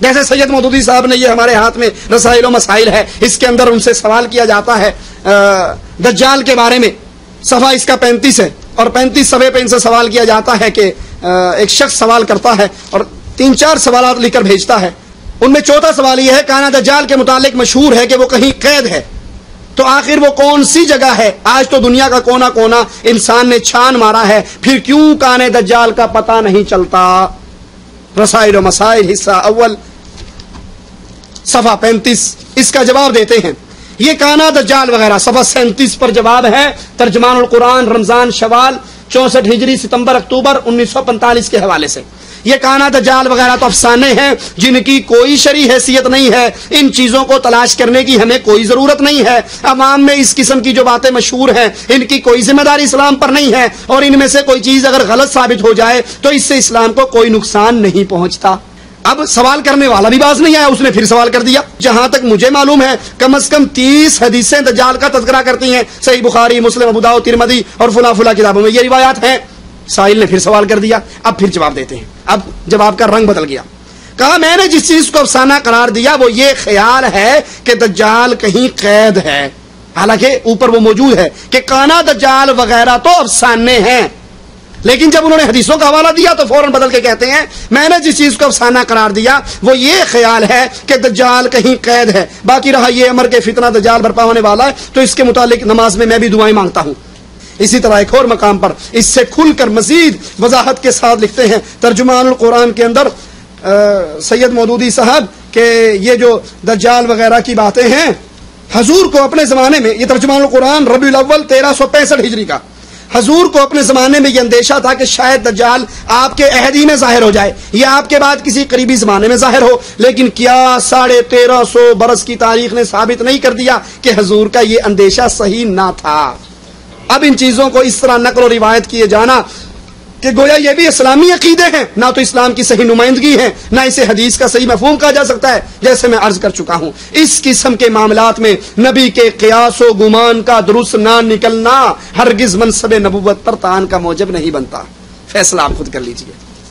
جیسے سید مودودی صاحب نے، یہ ہمارے ہاتھ میں رسائل و مسائل ہے، اس کے اندر ان سے سوال کیا جاتا ہے دجال کے بارے میں، صفحہ اس کا 35 ہے، اور 35 صفحے پہ ان سے سوال کیا جاتا ہے کہ ایک شخص سوال کرتا ہے اور 3-4 سوالات لکھ کر بھیجتا ہے. ان میں چوتھا سوال یہ ہے، کانا دجال کے متعلق مشہور ہے کہ وہ کہیں قید ہے، تو آخر وہ کون سی جگہ ہے؟ آج تو دنیا کا کونا کونا انسان نے چھان مارا ہے، پھر کیوں کانے دجال کا پتہ نہیں چلتا؟ رسائل و مسائل حصہ اول صفحہ 35 اس کا جواب دیتے ہیں. یہ کانا دجال وغیرہ صفحہ 37 پر جواب ہے، ترجمان القرآن رمضان شوال 64 ہجری ستمبر اکتوبر 1945 کے حوالے سے. یہ کانا دجال وغیرہ تو افسانے ہیں جن کی کوئی شرعی حیثیت نہیں ہے، ان چیزوں کو تلاش کرنے کی ہمیں کوئی ضرورت نہیں ہے. عوام میں اس قسم کی جو باتیں مشہور ہیں ان کی کوئی ذمہ داری اسلام پر نہیں ہے، اور ان میں سے کوئی چیز اگر غلط ثابت ہو جائے تو اس سے اسلام کو کوئی نقصان نہیں پہنچتا. اب سوال کرنے والا بھی باز نہیں آیا، اس نے پھر سوال کر دیا. جہاں تک مجھے معلوم ہے کم از کم 30 حدیثیں دجال کا تذکرہ کرتی ہیں، صحیح بخاری، مسلم، ابو داؤد، ترمذی اور فلاں فلاں کتابوں میں یہ روایات ہیں. سائل نے پھر سوال کر دیا. اب پھر جواب دیتے ہیں. اب جواب کا رنگ بدل گیا. کہا میں نے جس چیز کو افسانہ قرار دیا وہ یہ خیال ہے کہ دجال کہیں قید ہے، حالانکہ اوپر وہ موجود ہے کہ کانا دجال وغیرہ تو افسانے ہیں، لیکن جب انہوں نے حدیثوں کا حوالہ دیا تو فوراً بدل کے کہتے ہیں میں نے جس چیز کو افسانہ قرار دیا وہ یہ خیال ہے کہ دجال کہیں قید ہے. باقی رہا یہ امر کے فتنہ دجال برپا ہونے والا ہے تو اس کے متعلق نماز میں بھی دعائیں مانگتا ہوں. اسی طرح ایک اور مقام پر اس سے کھل کر مزید وضاحت کے ساتھ لکھتے ہیں ترجمان القرآن کے اندر سید مودودی صاحب کہ یہ جو دجال وغیرہ کی باتیں ہیں، حضور کو اپنے زمانے میں، یہ ترجمان القرآن ربیع الاول 1365 ہجری کا، حضور کو اپنے زمانے میں یہ اندیشہ تھا کہ شاید دجال آپ کے عہد ہی میں ظاہر ہو جائے یا آپ کے بعد کسی قریبی زمانے میں ظاہر ہو، لیکن کیا 1350 برس کی تاریخ نے ثابت نہیں کر دیا کہ حضور کا یہ اندیشہ صحیح نہ تھا. اب ان چیزوں کو اس طرح نقل و روایت کیے جانا کہ گویا یہ بھی اسلامی عقیدے ہیں، نہ تو اسلام کی صحیح نمائندگی ہے، نہ اسے حدیث کا صحیح مفہوم کہا جا سکتا ہے. جیسے میں عرض کر چکا ہوں، اس قسم کے معاملات میں نبی کے قیاس و گمان کا درست نہ نکلنا ہرگز منصب نبوت پر تعان کا موجب نہیں بنتا. فیصلہ آپ خود کر لیجئے.